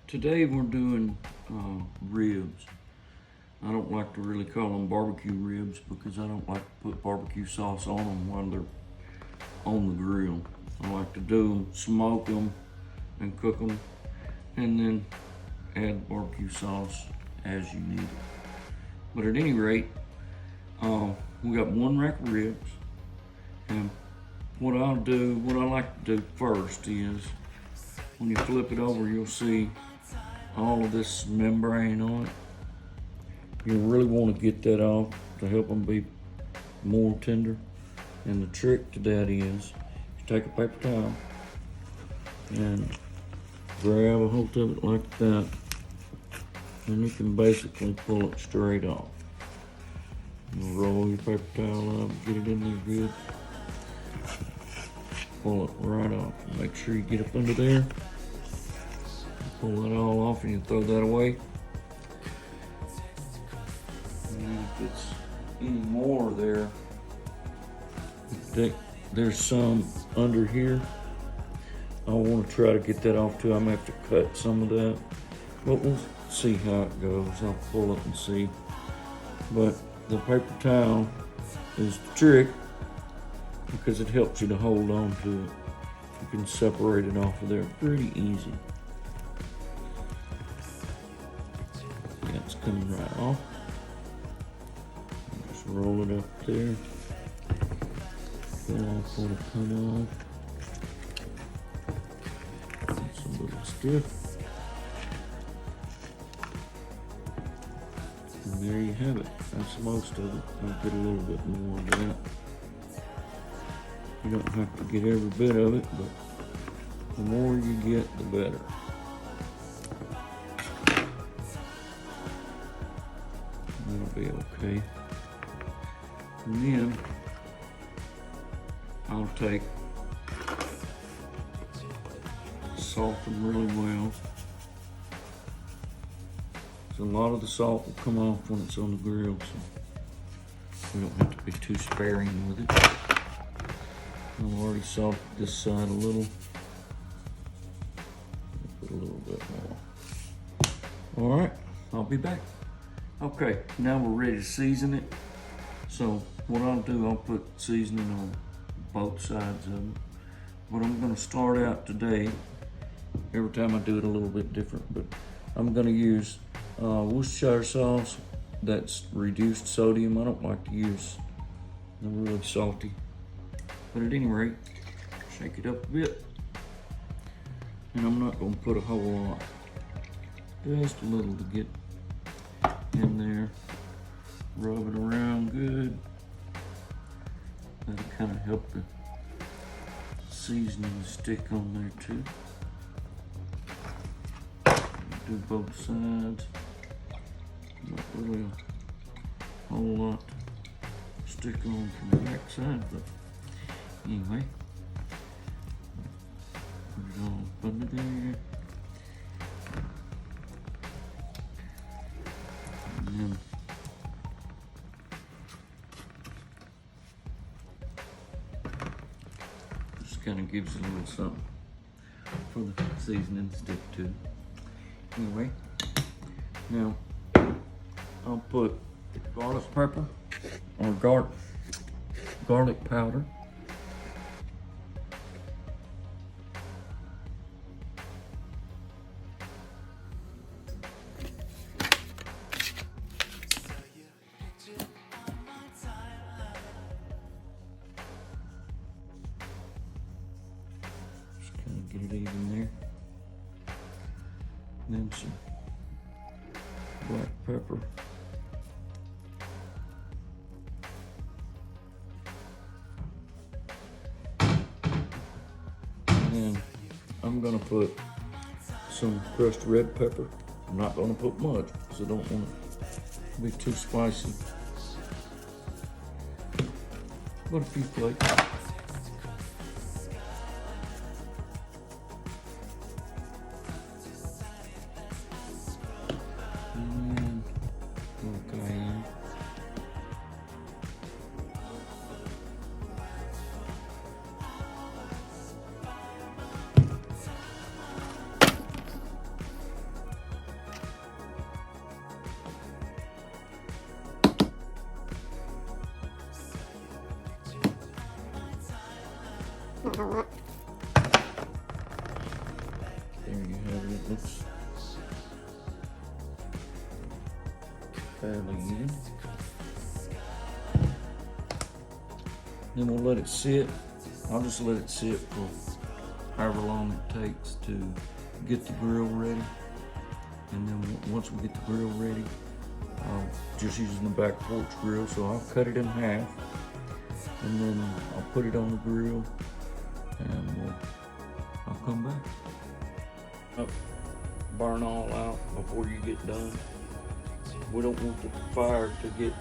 Today we're doing ribs. I don't like to really call them barbecue ribs because I don't like to put barbecue sauce on them while they're on the grill. I like to do them, smoke them, and cook them, and then add barbecue sauce as you need it. But at any rate, we got one rack of ribs, and what I like to do first is, when you flip it over, you'll see all of this membrane on it. You really want to get that off to help them be more tender. And the trick to that is, you take a paper towel and grab a hold of it like that, and you can basically pull it straight off. You roll your paper towel up, get it in there good, pull it right off. Make sure you get up under there, pull that all off, and you throw that away. And if it's any more there, there's some under here. I want to try to get that off too. I'm gonna have to cut some of that, but we'll see how it goes. I'll pull it and see. But the paper towel is the trick because it helps you to hold on to it. You can separate it off of there pretty easy. Yeah, it's coming right off. Just roll it up there. Pull off what it come off. It's a little stiff. And there you have it. That's most of it. I'll get a little bit more of that. You don't have to get every bit of it, but the more you get, the better. That'll be okay. And then I'll take, salt them really well. So a lot of the salt will come off when it's on the grill, so we don't have to be too sparing with it. I've already salted this side a little. Put a little bit more. All right, I'll be back. Okay, now we're ready to season it. So what I'll do, I'll put seasoning on both sides of them. But I'm gonna start out today, every time I do it a little bit different, but I'm gonna use Worcestershire sauce that's reduced sodium. I don't like to use the really salty. But at any rate, shake it up a bit. And I'm not gonna put a whole lot. Just a little to get in there. Rub it around good. That'll kind of help the seasoning stick on there too. Do both sides. Not really a whole lot to stick on from the back side, but anyway, put it all under there. And then just kind of gives it a little something for the seasoning to stick to. Anyway, now I'll put garlic pepper or garlic powder. Just kind of get it even there. Then some black pepper. And then I'm gonna put some crushed red pepper. I'm not gonna put much because I don't want it to be too spicy. But a few flakes. Cayenne. There you have it. It looks fairly even. Then we'll let it sit. I'll just let it sit for however long it takes to get the grill ready. And then once we get the grill ready, just using the back porch grill, so I'll cut it in half, and then I'll put it on the grill, and I'll come back. Burn all out before you get done. We don't want the fire to get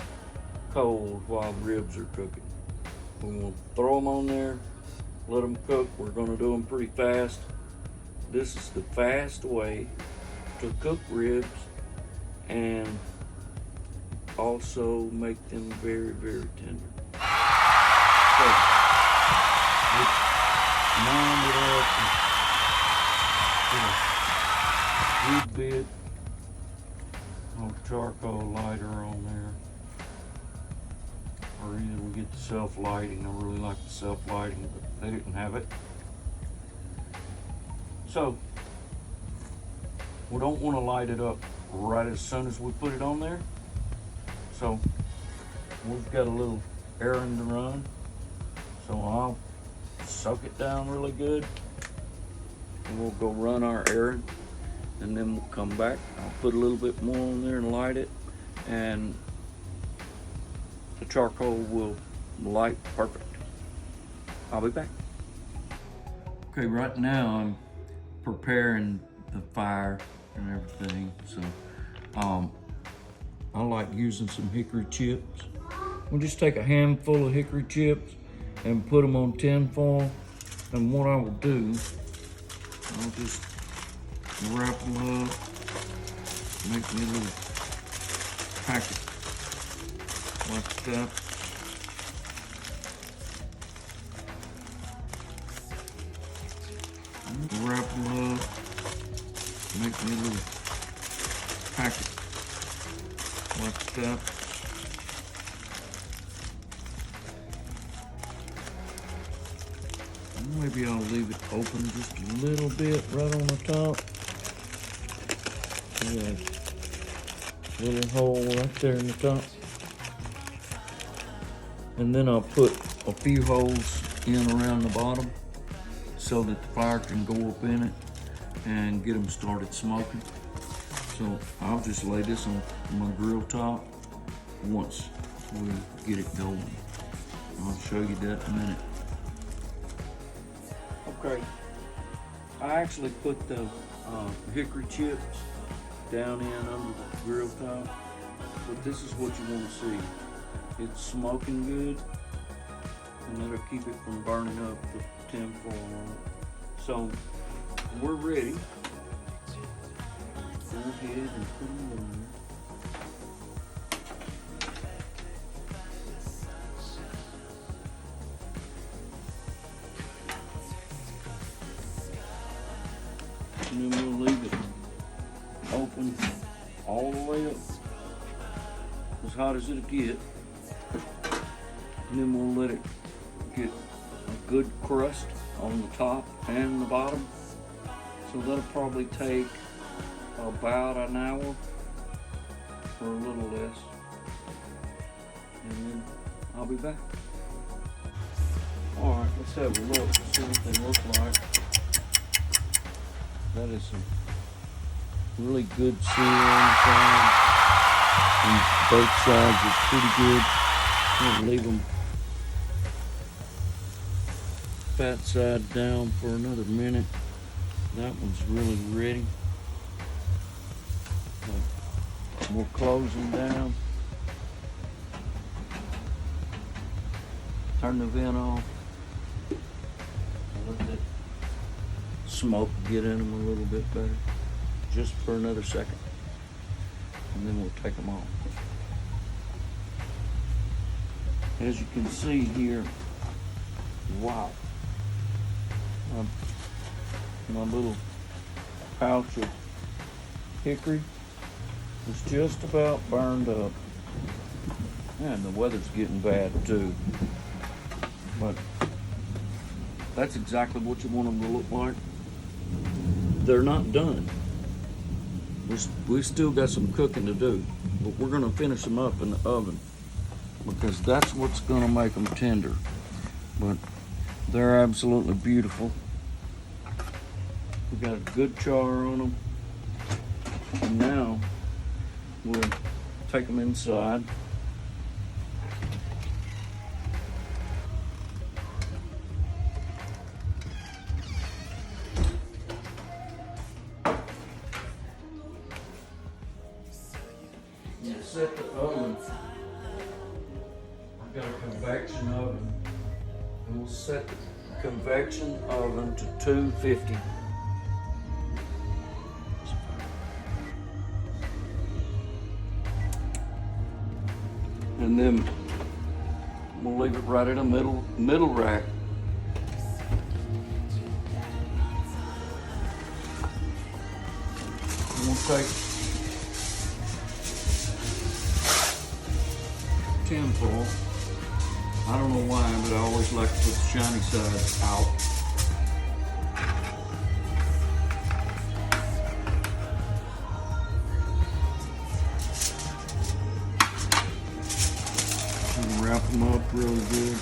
cold while ribs are cooking. We will throw them on there, let them cook. We're going to do them pretty fast. This is the fast way to cook ribs and also make them very, very tender. So, line it up and put a good bit of charcoal lighter on there. Or either we get the self-lighting. I really like the self-lighting, but they didn't have it. So, we don't want to light it up right as soon as we put it on there. So, we've got a little errand to run. So I'll soak it down really good, and we'll go run our errand, and then we'll come back. I'll put a little bit more on there and light it, and the charcoal will light perfect. I'll be back. Okay, right now I'm preparing the fire and everything. So I like using some hickory chips. We'll just take a handful of hickory chips and put them on tin foil. And what I will do, I'll just wrap them up, make me a little packet like that. Wrap them up, make me a little packet like that. Maybe I'll leave it open just a little bit right on the top. Yeah, little hole right there in the top. And then I'll put a few holes in around the bottom so that the fire can go up in it and get them started smoking. So I'll just lay this on my grill top once we get it going. I'll show you that in a minute. Okay, I actually put the hickory chips down in under the grill top, but this is what you want to see. It's smoking good, and that'll keep it from burning up the tin foil on it. So we're ready. Go ahead and put them in there. And then we'll leave it open all the way up, as hot as it'll get. And then we'll let it get a good crust on the top and the bottom. So that'll probably take about an hour or a little less. And then I'll be back. All right, let's have a look, see what they look like. That is some really good sear on the side. And both sides are pretty good. I'm gonna leave them fat side down for another minute. That one's really ready. We'll close them down. Turn the vent off. Let that smoke get in them a little bit better. Just for another second. And then we'll take them off. As you can see here, wow. My little pouch of hickory is just about burned up. And the weather's getting bad too. But That's exactly what you want them to look like. They're not done. We still got some cooking to do, but we're gonna finish them up in the oven because that's what's gonna make them tender. But they're absolutely beautiful. We got a good char on them. And now we'll take them inside. We'll set the oven. I've got a convection oven. And we'll set the convection oven to 250. And then we'll leave it right in the middle rack. And we'll take tin foil. I don't know why, but I always like to put the shiny side out. And wrap them up really good.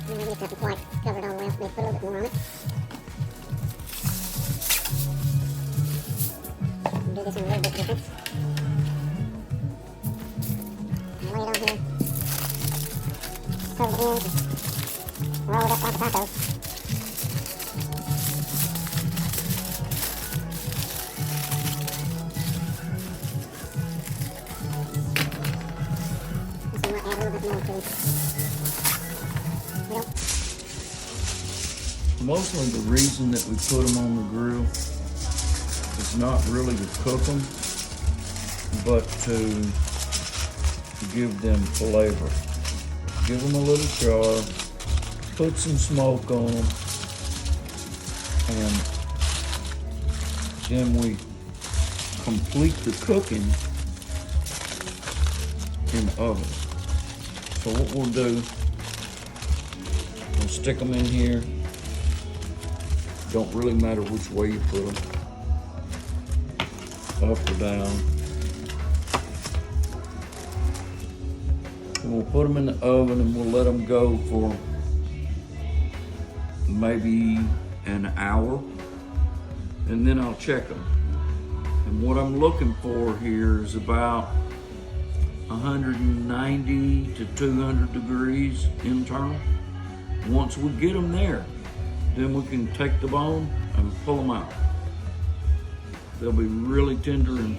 Maybe it doesn't quite cover it all the way up. Maybe put a little bit more on it. Do this one a little bit different. And lay it on here. Cover the ends. Roll it up like a taco. This one might add a little bit more to it. Yep. Mostly the reason that we put them on the grill is not really to cook them, but to give them flavor. Give them a little char, put some smoke on them, and then we complete the cooking in the oven. So what we'll do, we'll stick them in here. Don't really matter which way you put them, up or down. And we'll put them in the oven and we'll let them go for maybe an hour, and then I'll check them. And what I'm looking for here is about 190 to 200 degrees internal. Once we get them there, then we can take the bone and pull them out. They'll be really tender and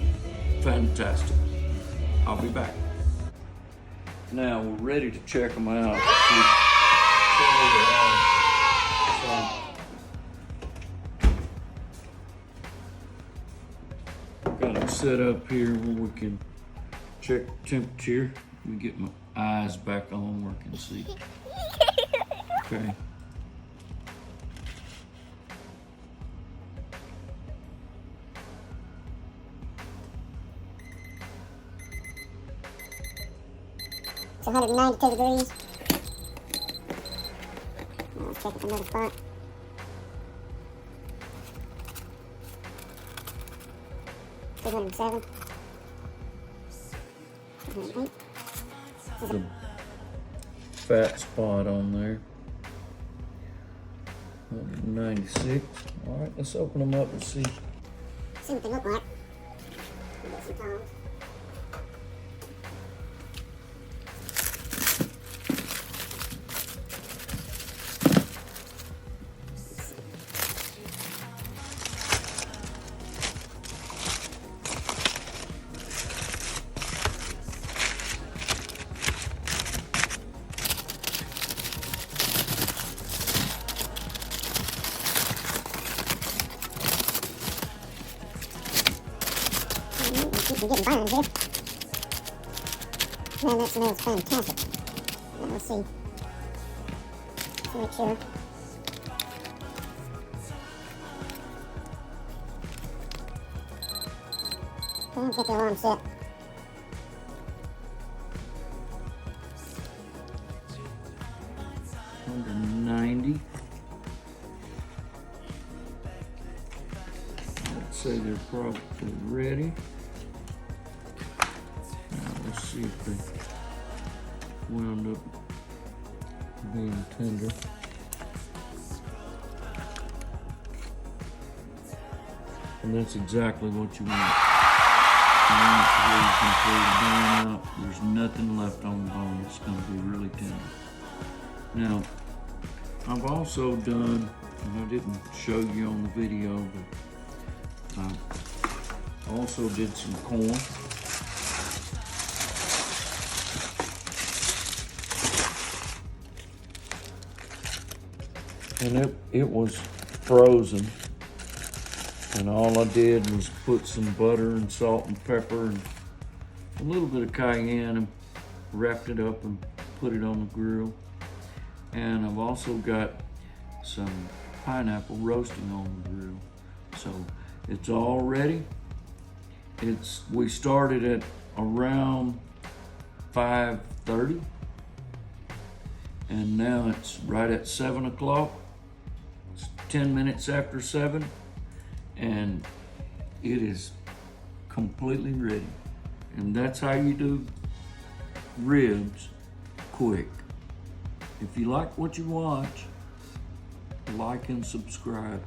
fantastic. I'll be back. Now we're ready to check them out. Got them set up here where we can check temperature. Let me get my eyes back on where I can see. Okay. It's 192 degrees. Let's check another spot. Two 207. 208. The fat spot on there. 196. All right, let's open them up and see. See what they look like. Get some tongs. You're getting burns here. Man, that smells fantastic. Now let's see. Let's make sure. Okay, let's get the alarm set. down to 90. I'd say they're probably ready. Now let's see if they wound up being tender. And that's exactly what you want. You want it where you can pull the bone out. There's nothing left on the bone. It's going to be really tender. Now, I've also done, and I didn't show you on the video, but I also did some corn. And it was frozen. And all I did was put some butter and salt and pepper and a little bit of cayenne and wrapped it up and put it on the grill. And I've also got some pineapple roasting on the grill. So it's all ready. We started at around 5:30 and now it's right at 7 o'clock. It's 10 minutes after 7. And it is completely ready. And that's how you do ribs quick. If you like what you watch, like and subscribe.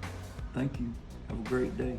Thank you. Have a great day.